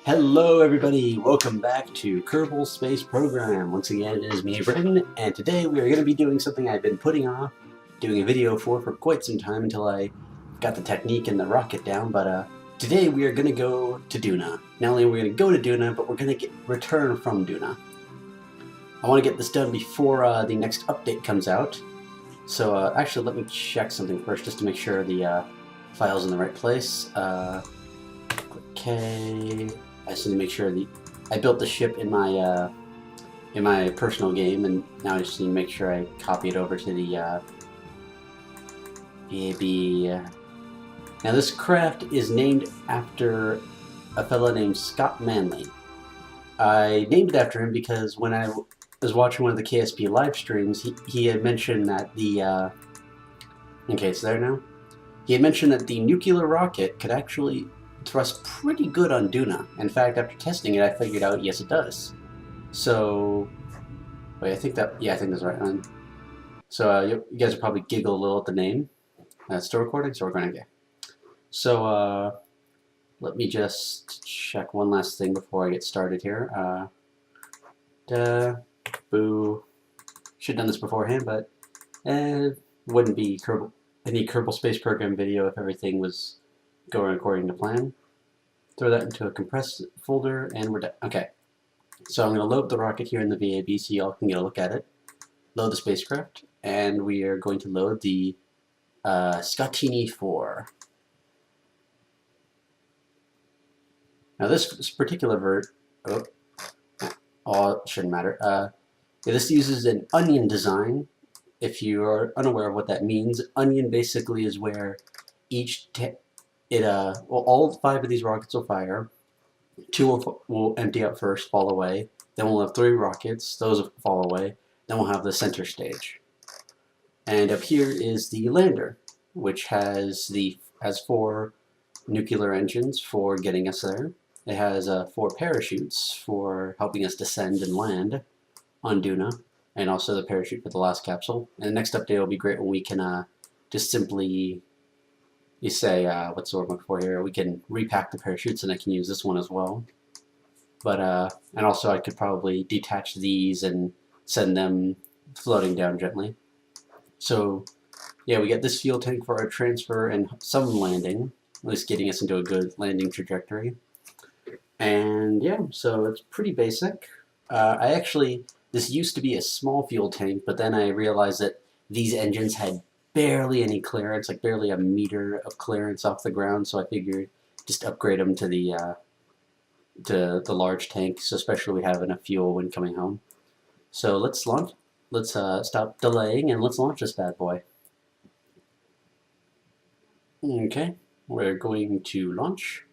Hello everybody, welcome back to Kerbal Space Program. Once again, it is me, Brendan, and today we are going to be doing something I've been putting off doing a video for quite some time until I got the technique and the rocket down, but today we are going to go to Duna. Not only are we going to go to Duna, but we're going to return from Duna. I want to get this done before the next update comes out. So actually let me check something first just to make sure the file's in the right place. Okay. I just need to make sure I built the ship in my personal game, and now I just need to make sure I copy it over to the VAB. Now this craft is named after a fellow named Scott Manley. I named it after him because when I was watching one of the KSP live streams, he had mentioned that the okay, it's there now. He had mentioned that the nuclear rocket could actually thrust pretty good on Duna. In fact, after testing it, I figured out, yes, it does. So, wait, I think that's the right one. So, you guys will probably giggle a little at the name. Still recording, so we're going to go. So, let me just check one last thing before I get started here. Boo. Should have done this beforehand, but it wouldn't be any Kerbal Space Program video if everything was going according to plan. Throw that into a compressed folder, and we're done. Okay, so I'm going to load the rocket here in the VAB so y'all can get a look at it. Load the spacecraft, and we are going to load the Scottini 4. Now this particular it shouldn't matter. This uses an onion design. If you are unaware of what that means, onion basically is where all 5 of these rockets will fire. 2 will empty out first, fall away. Then we'll have 3 rockets. Those will fall away. Then we'll have the center stage. And up here is the lander, which has 4 nuclear engines for getting us there. It has 4 parachutes for helping us descend and land on Duna, and also the parachute for the last capsule. And the next update will be great when we can just simply what's the word I'm looking for here? We can repack the parachutes, and I can use this one as well. But and also I could probably detach these and send them floating down gently. So yeah, we get this fuel tank for our transfer and some landing, at least getting us into a good landing trajectory. And yeah, so it's pretty basic. This used to be a small fuel tank, but then I realized that these engines had barely any clearance, like barely a meter of clearance off the ground, so I figured just upgrade them to the large tank, so especially we have enough fuel when coming home. So let's launch. Let's stop delaying and let's launch this bad boy. Okay, we're going to launch.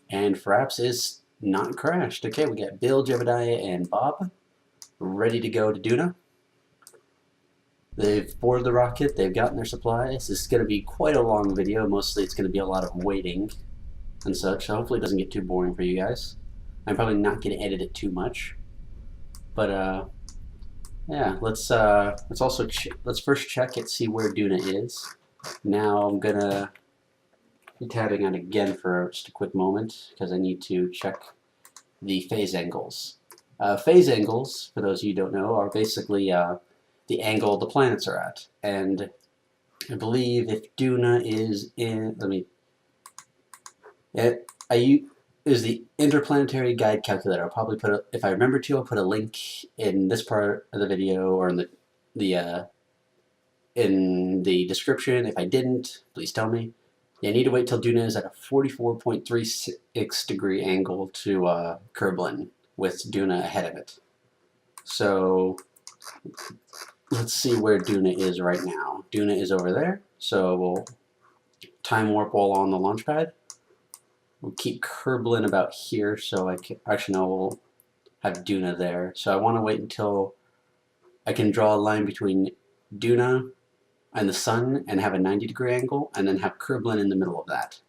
And Fraps is not crashed. Okay, we got Bill, Jebediah, and Bob ready to go to Duna. They've boarded the rocket, they've gotten their supplies. This is going to be quite a long video. Mostly it's going to be a lot of waiting and such, so hopefully it doesn't get too boring for you guys. I'm probably not going to edit it too much. But yeah, let's first check it, see where Duna is. Now I'm going to be tabbing on again for just a quick moment because I need to check the phase angles. Phase angles, for those of you who don't know, are basically the angle the planets are at. And I believe if Duna is in, is the interplanetary guide calculator. I'll probably if I remember to, I'll put a link in this part of the video or in the description. If I didn't, please tell me. You need to wait till Duna is at a 44.36 degree angle to Kerblin, with Duna ahead of it. So let's see where Duna is right now. Duna is over there, so we'll time warp while on the launch pad. We'll keep Kerblin about here, so we'll have Duna there. So I want to wait until I can draw a line between Duna and the sun and have a 90-degree angle, and then have Kerblin in the middle of that.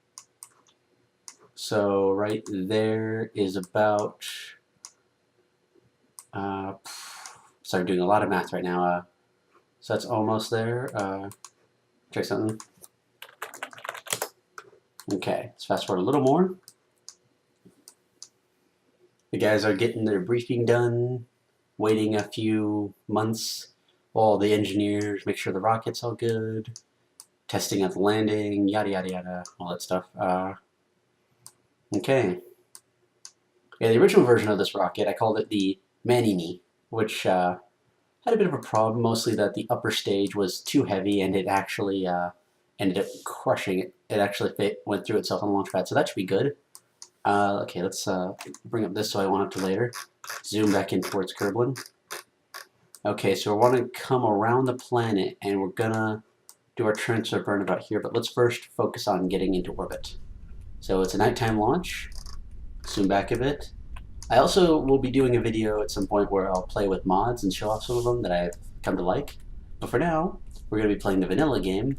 So right there is about, sorry, I'm doing a lot of math right now. So that's almost there. Check something. Okay, let's fast forward a little more. The guys are getting their briefing done, waiting a few months while the engineers make sure the rocket's all good, testing out the landing, yada yada yada, all that stuff. Okay. Yeah, the original version of this rocket, I called it the Manini, which had a bit of a problem, mostly that the upper stage was too heavy and it actually ended up crushing it. It actually went through itself on the launch pad, so that should be good. Okay, let's bring up this so I won't have to later. Zoom back in towards Kerblin. Okay, so we want to come around the planet and we're gonna do our transfer burn about here, but let's first focus on getting into orbit. So it's a nighttime launch. Zoom back a bit. I also will be doing a video at some point where I'll play with mods and show off some of them that I've come to like. But for now, we're going to be playing the vanilla game,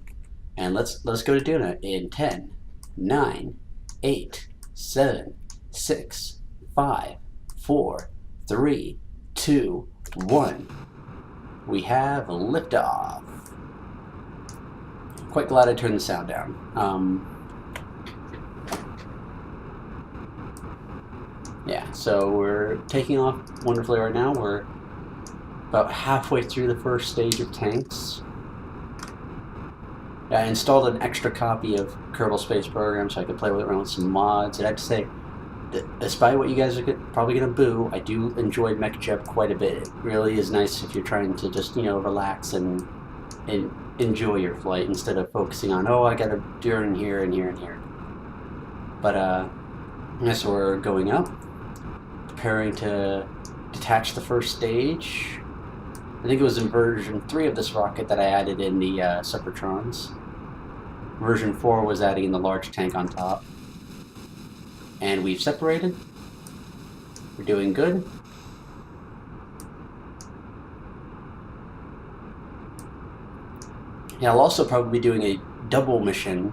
and let's go to Duna in 10, 9, 8, 7, 6, 5, 4, 3, 2, 1. We have liftoff. Quite glad I turned the sound down. Yeah, so we're taking off wonderfully right now. We're about halfway through the first stage of tanks. I installed an extra copy of Kerbal Space Program so I could play around with some mods. And I have to say, despite what you guys are probably going to boo, I do enjoy MechJeb quite a bit. It really is nice if you're trying to just, relax and enjoy your flight instead of focusing on, oh, I got to turn here and here and here. But, yes, we're going up. Preparing to detach the first stage. I think it was in version 3 of this rocket that I added in the Supertrons. Version 4 was adding in the large tank on top. And we've separated. We're doing good. Yeah, I'll also probably be doing a double mission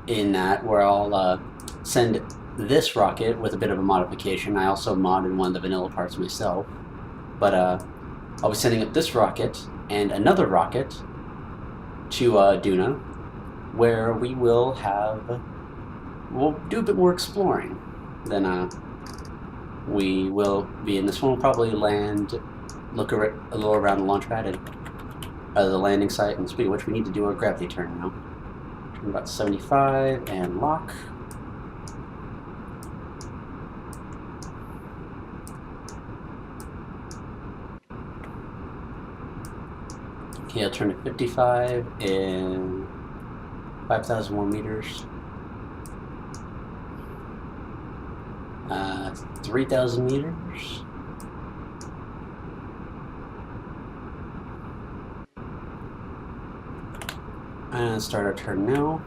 in that where I'll send this rocket with a bit of a modification. I also modded one of the vanilla parts myself. But I'll be sending up this rocket and another rocket to Duna, where we'll do a bit more exploring than we will be in this one. We'll probably land, look a little around the launch pad and the landing site, and speaking of which, we need to do a gravity turn now. Turn about 75 and lock. Okay, I'll turn to 55 in 5,000 more meters. 3,000 meters. And start our turn now.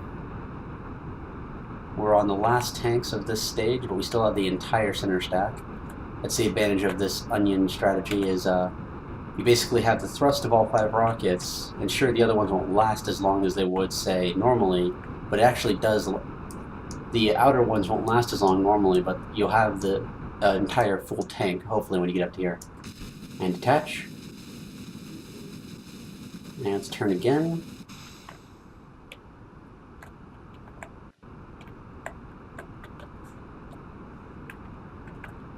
We're on the last tanks of this stage, but we still have the entire center stack. That's the advantage of this onion strategy is you basically have the thrust of all 5 rockets, and sure, the other ones won't last as long as they would, say, normally, but it actually does. The outer ones won't last as long normally, but you'll have the entire full tank, hopefully, when you get up to here. And detach. And let's turn again.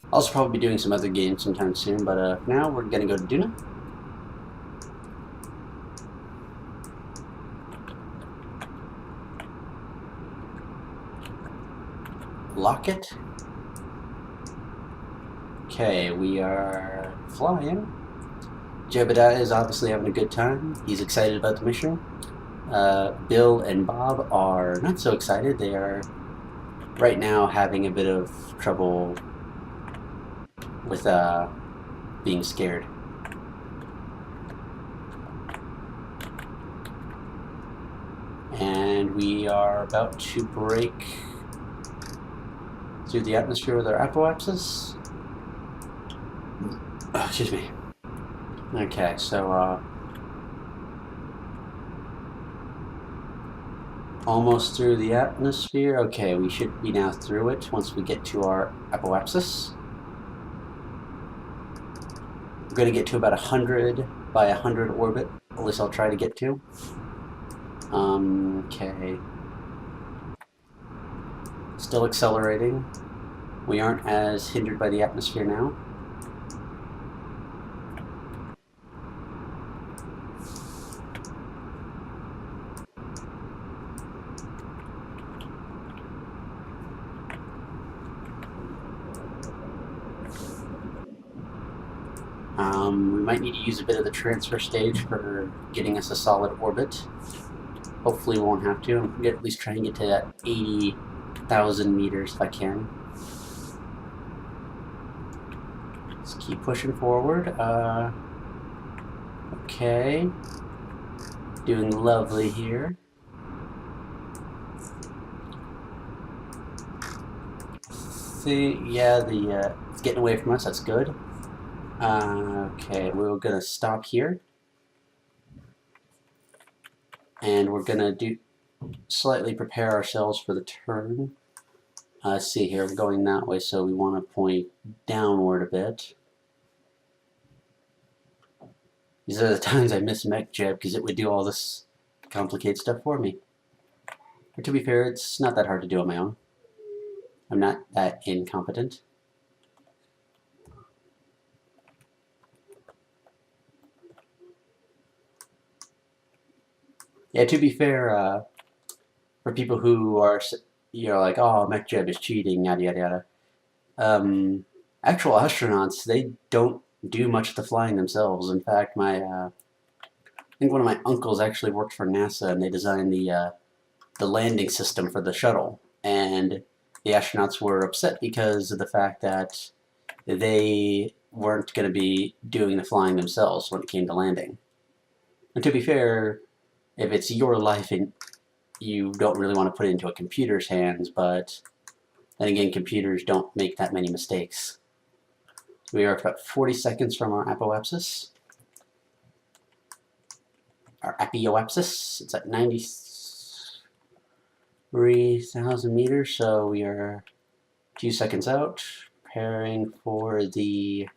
I'll also probably be doing some other games sometime soon, but now we're gonna go to Duna. Lock it. Okay, we are flying. Jebediah is obviously having a good time. He's excited about the mission. Bill and Bob are not so excited. They are right now having a bit of trouble with being scared. And we are about to break through the atmosphere with our apoapsis. Oh, excuse me. Okay, so almost through the atmosphere. Okay, we should be now through it once we get to our apoapsis. We're going to get to about 100 by 100 orbit. At least I'll try to get to. Okay. Still accelerating. We aren't as hindered by the atmosphere now. We might need to use a bit of the transfer stage for getting us a solid orbit. Hopefully we won't have to. I'm going to at least try and get to that 80,000 meters if I can. Let's keep pushing forward. Okay. Doing lovely here. See, yeah, it's getting away from us. That's good. Okay, we're gonna stop here, and we're gonna slightly prepare ourselves for the turn. Let's see here, we're going that way, so we want to point downward a bit. These are the times I miss MechJeb, because it would do all this complicated stuff for me. But to be fair, it's not that hard to do on my own. I'm not that incompetent. Yeah, to be fair, for people who are, like, oh, MechJeb is cheating, yada yada yada. Actual astronauts, they don't do much of the flying themselves. In fact, I think one of my uncles actually worked for NASA, and they designed the landing system for the shuttle. And the astronauts were upset because of the fact that they weren't going to be doing the flying themselves when it came to landing. And to be fair, if it's your life and you don't really want to put it into a computer's hands, but then again, computers don't make that many mistakes. We are about 40 seconds from our apoapsis. Our apoapsis, it's at 93,000 meters, so we are a few seconds out, preparing for the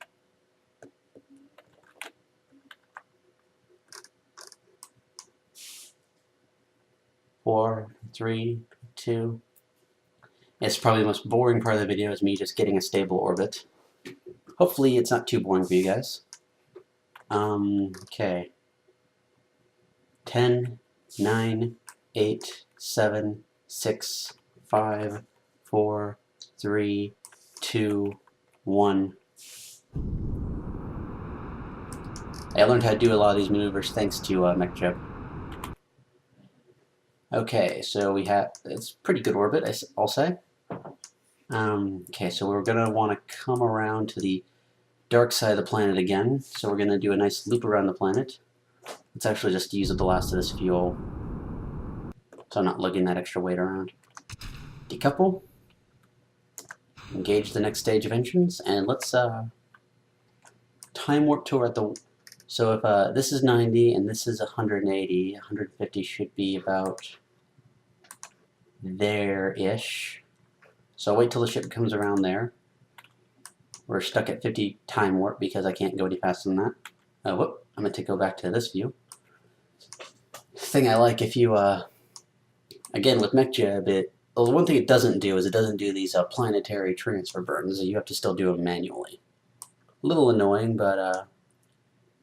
4, 3, 2. It's probably the most boring part of the video is me just getting a stable orbit. Hopefully it's not too boring for you guys. Okay. 10, 9, 8, 7, 6, 5, 4, 3, 2, 1. I learned how to do a lot of these maneuvers thanks to MechJeb. Okay, so it's pretty good orbit, I'll say. Okay, so we're going to want to come around to the dark side of the planet again. So we're going to do a nice loop around the planet. Let's actually just use the last of this fuel, so I'm not lugging that extra weight around. Decouple. Engage the next stage of engines, and let's time warp to so if this is 90 and this is 180, 150 should be about there-ish. So I'll wait till the ship comes around there. We're stuck at 50 time warp because I can't go any faster than that. Whoop, I'm going to go back to this view. Thing I like, if you, again with MechJeb, the one thing it doesn't do is it doesn't do these planetary transfer burns. You have to still do them manually. A little annoying, but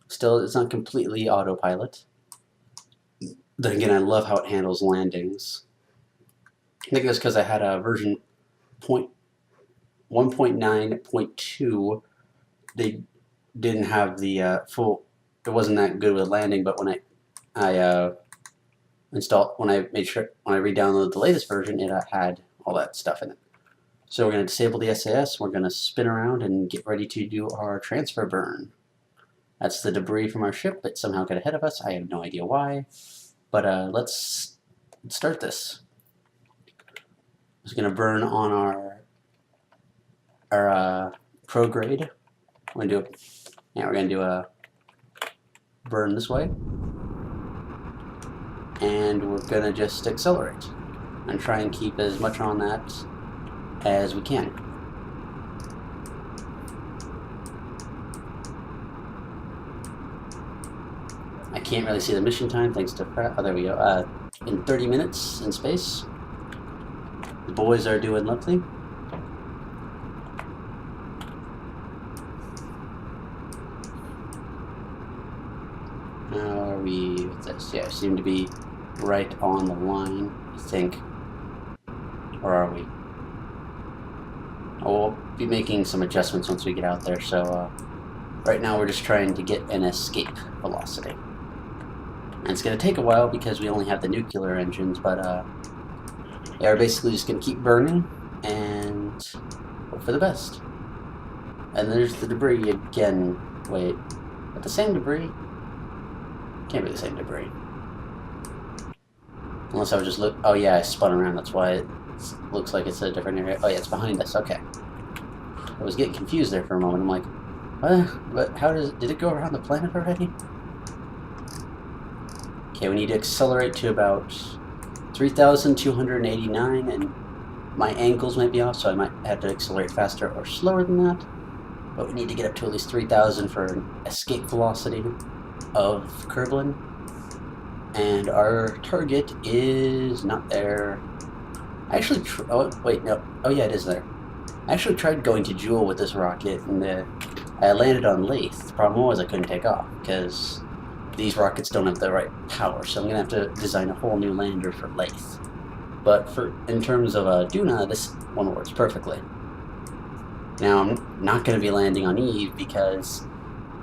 still, it's not completely autopilot. Then again, I love how it handles landings. I think that's because I had a version 1.9.2. They didn't have the full. It wasn't that good with landing, but when I re-downloaded the latest version, it had all that stuff in it. So we're going to disable the SAS. We're going to spin around and get ready to do our transfer burn. That's the debris from our ship that somehow got ahead of us. I have no idea why. But let's start this. I'm just going to burn on our prograde. We're going to do a burn this way. And we're going to just accelerate and try and keep as much on that as we can. I can't really see the mission time thanks to Pratt. Oh, there we go. In 30 minutes in space. boys are doing lovely. How are we with this? Yeah, seem to be right on the line, I think. Or are we? Oh, we'll be making some adjustments once we get out there, so right now we're just trying to get an escape velocity. And it's going to take a while because we only have the nuclear engines, but yeah, we're basically just going to keep burning and hope for the best. And there's the debris again. Wait, but the same debris? Can't be the same debris. Unless I was just look. Oh yeah, I spun around. That's why it looks like it's a different area. Oh yeah, it's behind us. Okay. I was getting confused there for a moment. I'm like, but how did it go around the planet already? Okay, we need to accelerate to about 3,289, and my angles might be off, so I might have to accelerate faster or slower than that. But we need to get up to at least 3,000 for an escape velocity of Kerblin. And our target is not there. I actually, oh wait, no, oh yeah, it is there. I actually tried going to Joule with this rocket, and I landed on Lathe. The problem was I couldn't take off, because these rockets don't have the right power, so I'm going to have to design a whole new lander for Lathe. But in terms of Duna, this one works perfectly. Now, I'm not going to be landing on Eve, because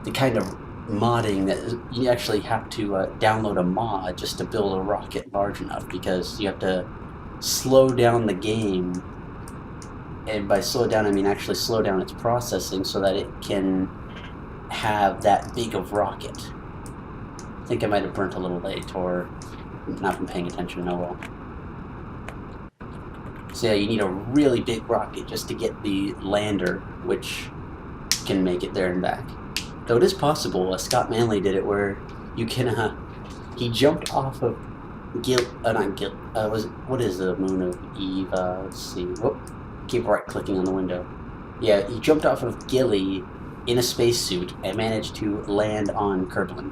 the kind of modding that you actually have to download a mod just to build a rocket large enough, because you have to slow down the game. And by slow down, I mean actually slow down its processing so that it can have that big of rocket. I think I might have burnt a little late or not been paying attention. Oh well. So yeah, you need a really big rocket just to get the lander, which can make it there and back. Though it is possible, Scott Manley did it where you can, he jumped off of what is the moon of Eve? Let's see. Whoop. Keep right-clicking on the window. Yeah, he jumped off of Gilly in a spacesuit and managed to land on Kerblin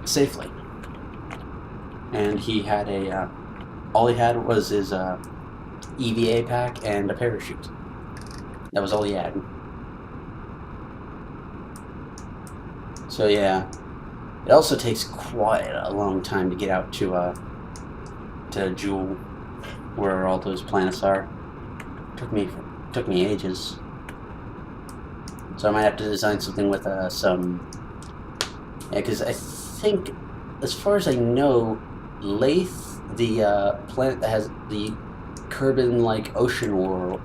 safely. And he had all he had was his EVA pack and a parachute. That was all he had. So yeah, it also takes quite a long time to get out to Joule, where all those planets are. Took me ages. So I might have to design something with some. Yeah, because I think, as far as I know, Lathe, the planet that has the Kerbin-like ocean world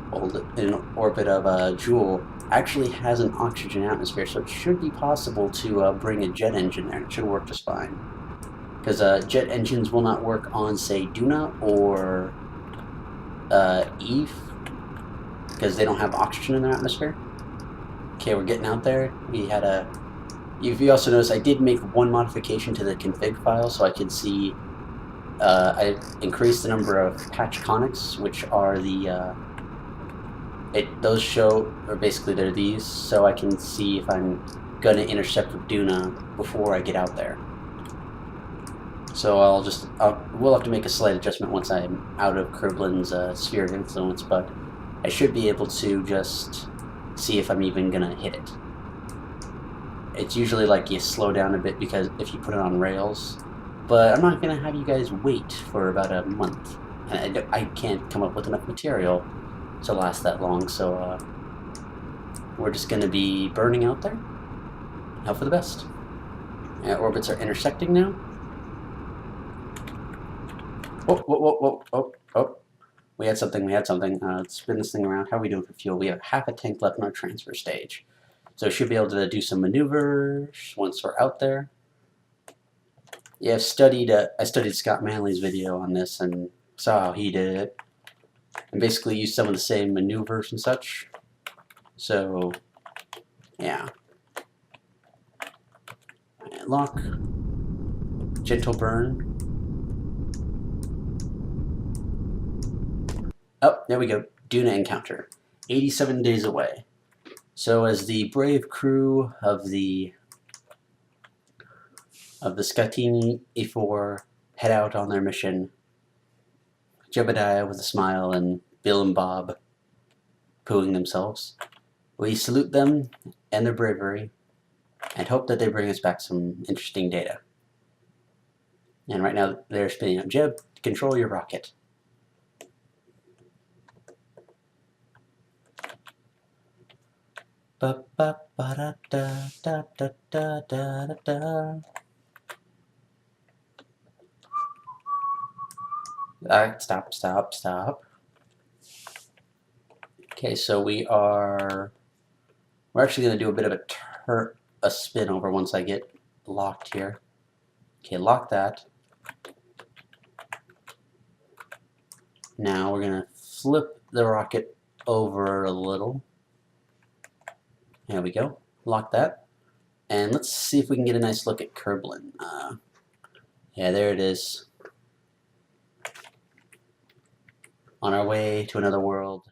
in orbit of Joule, actually has an oxygen atmosphere, so it should be possible to bring a jet engine there. It should work just fine. Because jet engines will not work on, say, Duna or Eve, because they don't have oxygen in their atmosphere. Okay, we're getting out there. We had a... If you also notice, I did make one modification to the config file, so I could see... I increased the number of patch conics, which are the... those show, or basically they're these, so I can see if I'm going to intercept with Duna before I get out there. So we'll have to make a slight adjustment once I'm out of Kerblin's sphere of influence, but I should be able to just see if I'm even going to hit it. It's usually like you slow down a bit because if you put it on rails, but I'm not going to have you guys wait for about a month. And I can't come up with enough material to last that long, so we're just going to be burning out there. Hope for the best. Orbits are intersecting now. Oh, whoa, whoa, whoa, oh, oh. We had something. Let's spin this thing around. How are we doing for fuel? We have half a tank left in our transfer stage. So should be able to do some maneuvers once we're out there. Yeah, I studied Scott Manley's video on this and saw how he did it. And basically used some of the same maneuvers and such. So, yeah. Lock. Gentle burn. Oh, there we go. Duna encounter. 87 days away. So as the brave crew of the Scatini E4 head out on their mission Jebediah with a smile and Bill and Bob cooing themselves. We salute them and their bravery and hope that they bring us back some interesting data. And right now they're spinning up. Jeb, control your rocket. Alright, stop. Okay, so we're actually going to do a bit of a spin over once I get locked here. Okay, lock that. Now we're going to flip the rocket over a little. There we go. Lock that. And let's see if we can get a nice look at Kerblin. Yeah, there it is. On our way to another world.